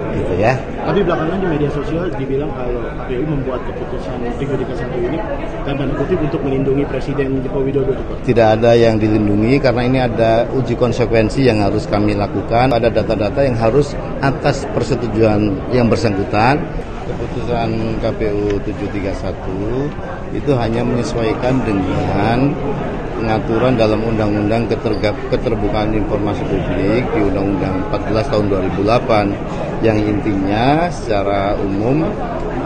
Gitu ya. Tapi belakangan di media sosial dibilang kalau KPU membuat keputusan 331 ini dan tanda kutip untuk melindungi Presiden Joko Widodo. Tidak ada yang dilindungi karena ini ada uji konsekuensi yang harus kami lakukan. Ada data-data yang harus atas persetujuan yang bersangkutan. Keputusan KPU 731 itu hanya menyesuaikan dengan pengaturan dalam Undang-Undang Keterbukaan Informasi Publik di Undang-Undang 14 tahun 2008 yang intinya secara umum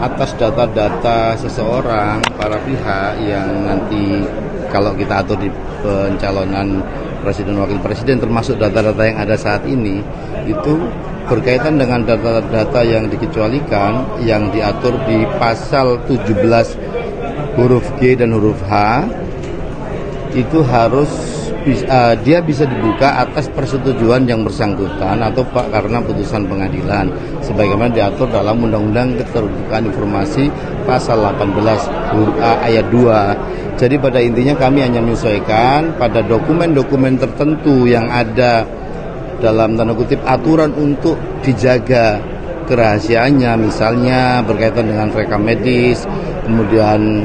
atas data-data seseorang, para pihak yang nanti kalau kita atur di pencalonan Presiden Wakil Presiden termasuk data-data yang ada saat ini itu berkaitan dengan data-data yang dikecualikan yang diatur di pasal 17 huruf G dan huruf H itu harus dia bisa dibuka atas persetujuan yang bersangkutan atau karena putusan pengadilan sebagaimana diatur dalam Undang-Undang Keterbukaan Informasi pasal 18 huruf A ayat 2. Jadi pada intinya kami hanya menyesuaikan pada dokumen-dokumen tertentu yang ada dalam tanda kutip aturan untuk dijaga kerahasiaannya, misalnya berkaitan dengan rekam medis, kemudian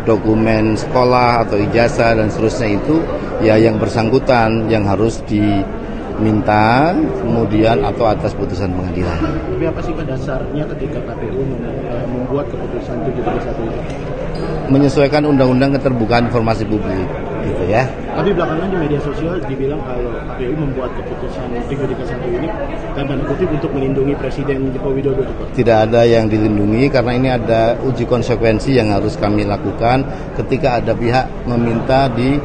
dokumen sekolah atau ijazah dan seterusnya itu ya yang bersangkutan yang harus diminta kemudian atau atas putusan pengadilan. Tapi apa sih dasarnya ketika KPU membuat keputusan 731 itu? Menyesuaikan Undang-Undang Keterbukaan Informasi Publik, gitu ya. Tapi belakangan di media sosial dibilang kalau KPU membuat keputusan 331 ini dan tanda kutip untuk melindungi Presiden Joko Widodo. Tidak ada yang dilindungi karena ini ada uji konsekuensi yang harus kami lakukan ketika ada pihak meminta di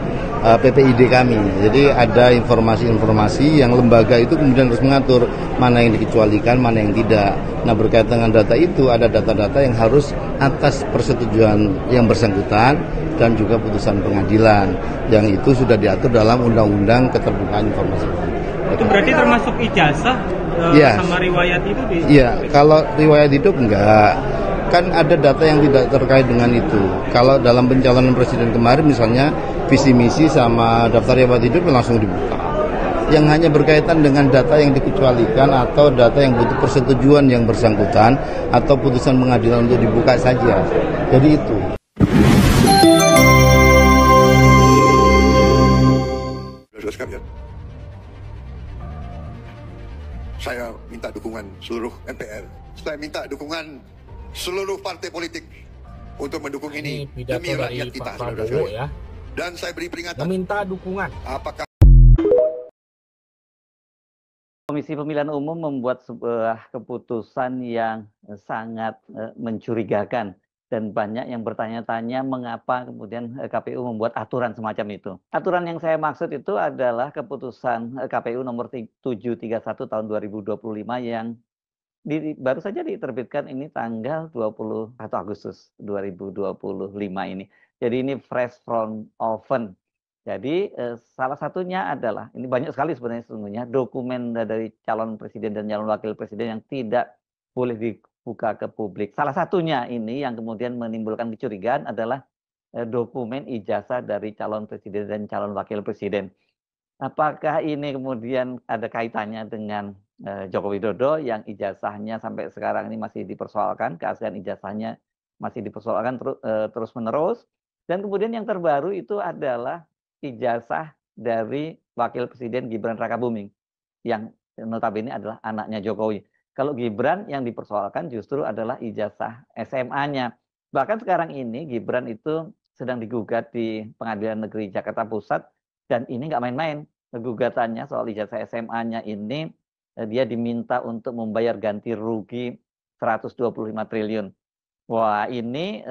PPID kami. Jadi ada informasi-informasi yang lembaga itu kemudian harus mengatur mana yang dikecualikan, mana yang tidak. Nah berkaitan dengan data itu ada data-data yang harus atas persetujuan yang bersangkutan dan juga putusan pengadilan yang itu sudah diatur dalam Undang-Undang Keterbukaan Informasi Publik. Itu berarti termasuk ijazah sama riwayat itu? Iya, kalau riwayat hidup enggak. Kan ada data yang tidak terkait dengan itu. Kalau dalam pencalonan presiden kemarin misalnya visi misi sama daftar riwayat hidup langsung dibuka. Yang hanya berkaitan dengan data yang dikecualikan atau data yang butuh persetujuan yang bersangkutan atau putusan pengadilan untuk dibuka saja. Jadi itu. Saya minta dukungan seluruh MPR. Saya minta dukungan seluruh partai politik untuk mendukung ini demi rakyat kita, saudara-saudara. Ya. Dan saya beri peringatan. Meminta dukungan. Apakah Komisi Pemilihan Umum membuat sebuah keputusan yang sangat mencurigakan dan banyak yang bertanya-tanya mengapa kemudian KPU membuat aturan semacam itu. Aturan yang saya maksud itu adalah keputusan KPU nomor 731 tahun 2025 yang baru saja diterbitkan ini tanggal 21 Agustus 2025 ini. Jadi ini fresh from oven. Jadi salah satunya adalah, ini banyak sekali sebenarnya sesungguhnya, dokumen dari calon presiden dan calon wakil presiden yang tidak boleh dibuka ke publik. Salah satunya ini yang kemudian menimbulkan kecurigaan adalah dokumen ijazah dari calon presiden dan calon wakil presiden. Apakah ini kemudian ada kaitannya dengan Joko Widodo yang ijazahnya sampai sekarang ini masih dipersoalkan, keaslian ijazahnya masih dipersoalkan terus-menerus. Dan kemudian yang terbaru itu adalah ijazah dari Wakil Presiden Gibran Rakabuming yang notabene adalah anaknya Jokowi. Kalau Gibran yang dipersoalkan justru adalah ijazah SMA-nya. Bahkan sekarang ini Gibran itu sedang digugat di Pengadilan Negeri Jakarta Pusat dan ini nggak main-main. Gugatannya soal ijazah SMA-nya ini dia diminta untuk membayar ganti rugi 125 triliun. Wah ini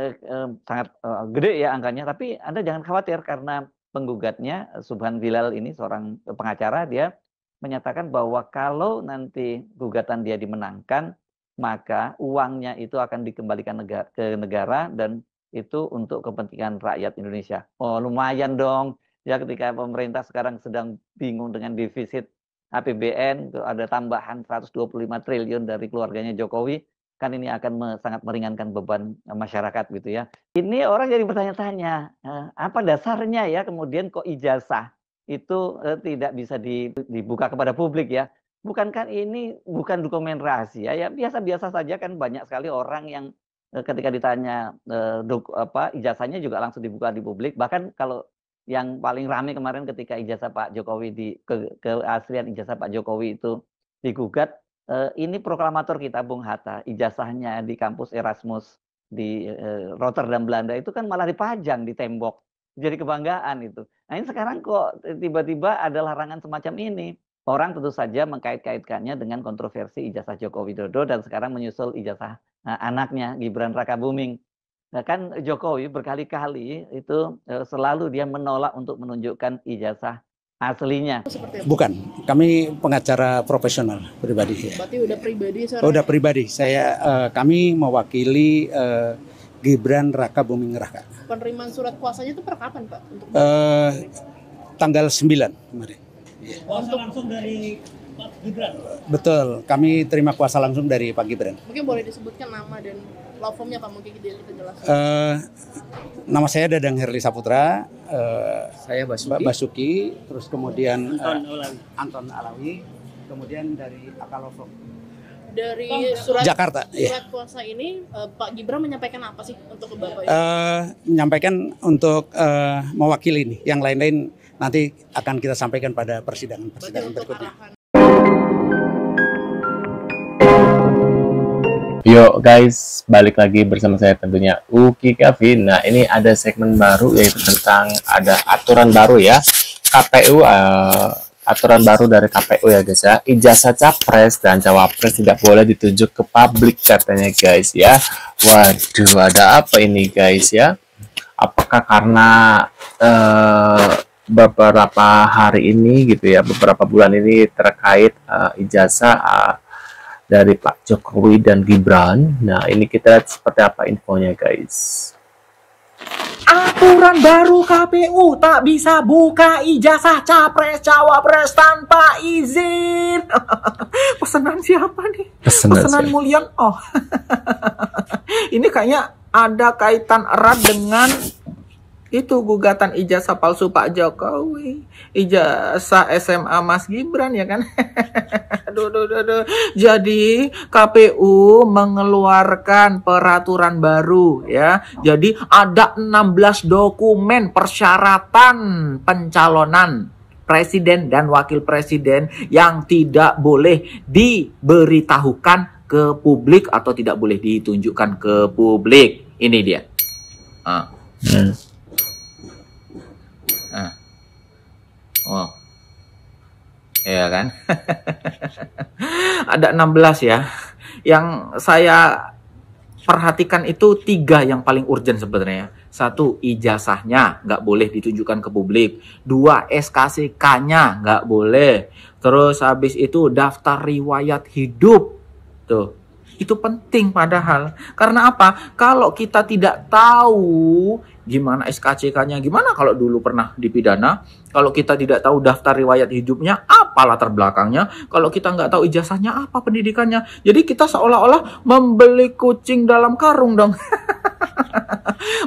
sangat gede ya angkanya, tapi Anda jangan khawatir karena penggugatnya Subhan Bilal ini seorang pengacara, dia menyatakan bahwa kalau nanti gugatan dia dimenangkan, maka uangnya itu akan dikembalikan ke negara dan itu untuk kepentingan rakyat Indonesia. Oh, lumayan dong. Ya, ketika pemerintah sekarang sedang bingung dengan defisit APBN, ada tambahan 125 triliun dari keluarganya Jokowi, kan ini akan sangat meringankan beban masyarakat gitu ya. Ini orang jadi bertanya-tanya, apa dasarnya ya kemudian kok ijazah itu tidak bisa dibuka kepada publik ya? Bukankah ini bukan dokumen rahasia ya? Biasa-biasa saja kan, banyak sekali orang yang ketika ditanya ijazahnya juga langsung dibuka di publik. Bahkan kalau yang paling ramai kemarin ketika ijazah Pak Jokowi keaslian ijazah Pak Jokowi itu digugat, ini proklamator kita Bung Hatta, ijazahnya di kampus Erasmus di Rotterdam Belanda itu kan malah dipajang di tembok, jadi kebanggaan itu. Nah, ini sekarang kok tiba-tiba ada larangan semacam ini. Orang tentu saja mengkait-kaitkannya dengan kontroversi ijazah Joko Widodo dan sekarang menyusul ijazah anaknya Gibran Rakabuming. Nah, kan Jokowi berkali-kali itu selalu dia menolak untuk menunjukkan ijazah aslinya. Bukan, kami pengacara profesional pribadi. Ya. Berarti udah pribadi? Udah pribadi. Kami mewakili Gibran Rakabuming Raka. Penerimaan surat kuasanya itu per kapan, Pak? Tanggal 9 kemarin. Kuasa langsung dari Pak Gibran? Betul, kami terima kuasa langsung dari Pak Gibran. Mungkin boleh disebutkan nama dan law firm-nya Pak, mungkin kita jelaskan. Nama saya Dadang Herli Saputra, saya Basuki, terus kemudian Anton Alawi, kemudian dari Akalovo. Dari surat Jakarta, surat kuasa ini Pak Gibran menyampaikan apa sih untuk ke Bapak? Menyampaikan untuk mewakili ini, yang lain-lain nanti akan kita sampaikan pada persidangan berikutnya. Yuk guys, balik lagi bersama saya tentunya Uki Kevin. Nah, ini ada segmen baru yaitu tentang ada aturan baru ya, KPU, aturan baru dari KPU ya guys ya. Ijazah capres dan cawapres tidak boleh ditunjuk ke publik katanya guys ya. Waduh, ada apa ini guys ya? Apakah karena beberapa hari ini gitu ya, beberapa bulan ini terkait ijazah dari Pak Jokowi dan Gibran. Nah, ini kita lihat seperti apa infonya guys. Aturan baru KPU, tak bisa buka ijazah capres cawapres tanpa izin. Pesanan siapa nih? Pesanan Mulyan. Oh. Ini kayaknya ada kaitan erat dengan itu gugatan ijazah palsu Pak Jokowi, ijazah SMA Mas Gibran ya kan. Aduh. Jadi KPU mengeluarkan peraturan baru ya. Jadi ada 16 dokumen persyaratan pencalonan presiden dan wakil presiden yang tidak boleh diberitahukan ke publik atau tidak boleh ditunjukkan ke publik. Ini dia. Oh, ya kan? Ada 16 ya. Yang saya perhatikan itu 3 yang paling urgent sebenarnya. 1, ijazahnya nggak boleh ditunjukkan ke publik. 2, SKCK-nya nggak boleh. Terus habis itu daftar riwayat hidup. Tuh. Itu penting padahal. Karena apa? Kalau kita tidak tahu gimana SKCK-nya, gimana kalau dulu pernah dipidana, kalau kita tidak tahu daftar riwayat hidupnya, apa latar belakangnya, kalau kita nggak tahu ijazahnya, apa pendidikannya. Jadi kita seolah-olah membeli kucing dalam karung dong.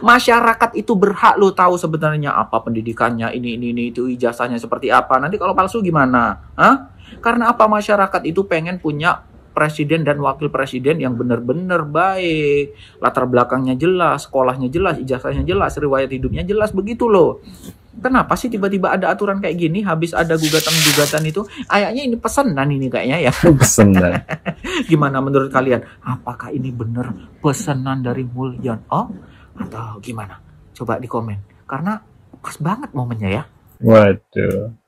Masyarakat itu berhak lo tahu sebenarnya apa pendidikannya, ini, itu ijazahnya seperti apa. Nanti kalau palsu gimana? Hah? Karena apa? Masyarakat itu pengen punya presiden dan wakil presiden yang benar-benar baik, latar belakangnya jelas, sekolahnya jelas, ijazahnya jelas, riwayat hidupnya jelas, begitu loh. Kenapa sih tiba-tiba ada aturan kayak gini, habis ada gugatan-gugatan itu, kayaknya ini pesanan ini kayaknya ya. Pesanan. Gimana menurut kalian? Apakah ini benar pesanan dari Mulyan? Oh, atau gimana? Coba di komen. Karena pas banget momennya ya. Waduh.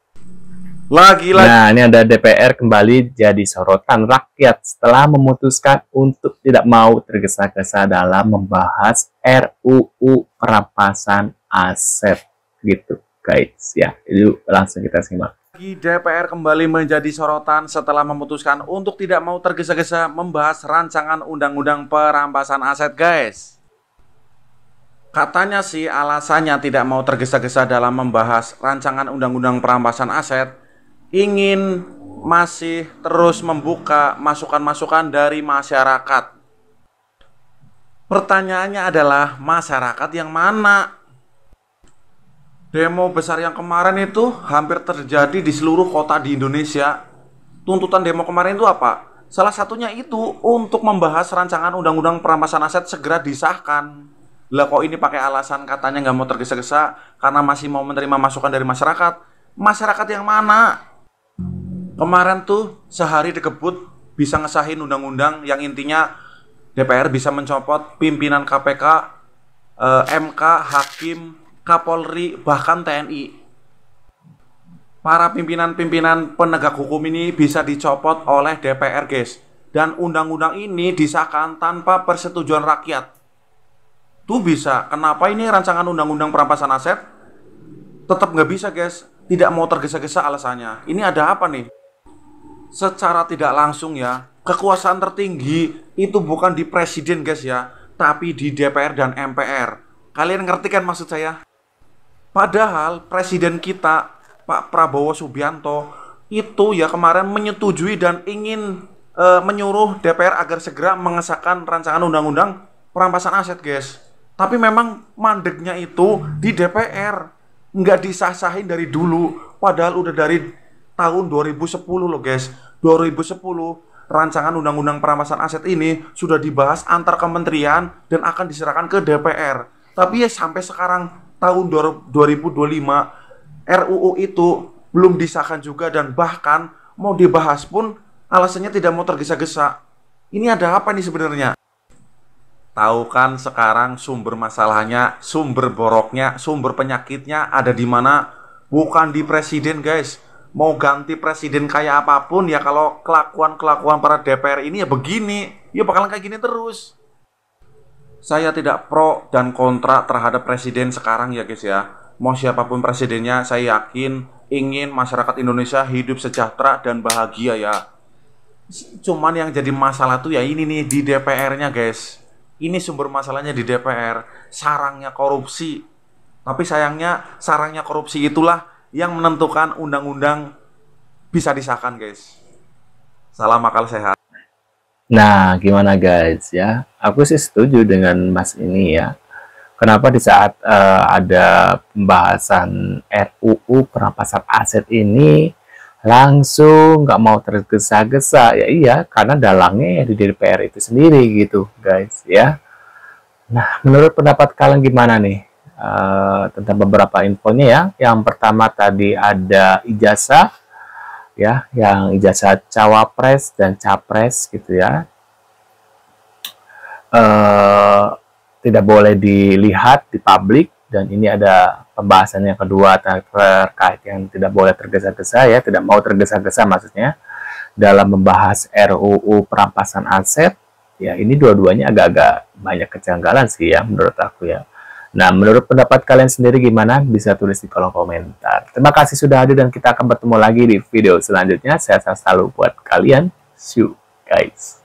Nah, ini ada DPR kembali jadi sorotan rakyat setelah memutuskan untuk tidak mau tergesa-gesa dalam membahas RUU perampasan aset gitu guys ya. Itu langsung kita simak. DPR kembali menjadi sorotan setelah memutuskan untuk tidak mau tergesa-gesa membahas rancangan undang-undang perampasan aset guys. Katanya sih alasannya tidak mau tergesa-gesa dalam membahas rancangan undang-undang perampasan aset, ingin masih terus membuka masukan-masukan dari masyarakat. Pertanyaannya adalah masyarakat yang mana? Demo besar yang kemarin itu hampir terjadi di seluruh kota di Indonesia. Tuntutan demo kemarin itu apa? Salah satunya itu untuk membahas rancangan undang-undang perampasan aset segera disahkan. Lah kok ini pakai alasan katanya nggak mau tergesa-gesa karena masih mau menerima masukan dari masyarakat. Masyarakat yang mana? Kemarin tuh sehari dikebut bisa ngesahin undang-undang yang intinya DPR bisa mencopot pimpinan KPK, MK, Hakim, Kapolri, bahkan TNI. Para pimpinan-pimpinan penegak hukum ini bisa dicopot oleh DPR, guys. Dan undang-undang ini disahkan tanpa persetujuan rakyat. Tuh bisa. Kenapa ini rancangan undang-undang perampasan aset tetap nggak bisa, guys? Tidak mau tergesa-gesa alasannya. Ini ada apa nih? Secara tidak langsung ya, kekuasaan tertinggi itu bukan di presiden, guys ya, tapi di DPR dan MPR. Kalian ngerti kan maksud saya? Padahal presiden kita, Pak Prabowo Subianto, itu ya kemarin menyetujui dan ingin menyuruh DPR agar segera mengesahkan rancangan undang-undang perampasan aset, guys. Tapi memang mandeknya itu di DPR, nggak disah-sahin dari dulu. Padahal udah dari tahun 2010 loh, guys. 2010 rancangan undang-undang perampasan aset ini sudah dibahas antar kementerian dan akan diserahkan ke DPR. Tapi ya sampai sekarang tahun 2025 RUU itu belum disahkan juga, dan bahkan mau dibahas pun alasannya tidak mau tergesa-gesa. Ini ada apa nih sebenarnya? Tahu kan sekarang sumber masalahnya, sumber boroknya, sumber penyakitnya ada di mana? Bukan di presiden, guys. Mau ganti presiden kayak apapun ya, kalau kelakuan-kelakuan para DPR ini ya begini, ya bakalan kayak gini terus. Saya tidak pro dan kontra terhadap presiden sekarang ya, guys ya. Mau siapapun presidennya, saya yakin ingin masyarakat Indonesia hidup sejahtera dan bahagia ya. Cuman yang jadi masalah tuh ya ini nih di DPR-nya, guys. Ini sumber masalahnya di DPR, sarangnya korupsi. Tapi sayangnya sarangnya korupsi itulah yang menentukan undang-undang bisa disahkan, guys. Salam akal sehat. Nah, gimana guys ya? Aku sih setuju dengan Mas ini ya. Kenapa di saat ada pembahasan RUU perampasan aset ini langsung nggak mau tergesa-gesa? Ya iya, karena dalangnya di DPR itu sendiri gitu guys ya. Nah, menurut pendapat kalian gimana nih tentang beberapa infonya ya? Yang pertama tadi ada ijazah ya, yang ijazah cawapres dan capres gitu ya, tidak boleh dilihat di publik. Dan ini ada pembahasan yang kedua terkait yang tidak boleh tergesa-gesa ya, tidak mau tergesa-gesa maksudnya dalam membahas RUU perampasan aset ya. Ini dua-duanya agak-agak banyak kejanggalan sih ya menurut aku ya. Nah, menurut pendapat kalian sendiri gimana? Bisa tulis di kolom komentar. Terima kasih sudah hadir dan kita akan bertemu lagi di video selanjutnya. Sehat selalu buat kalian. See you guys.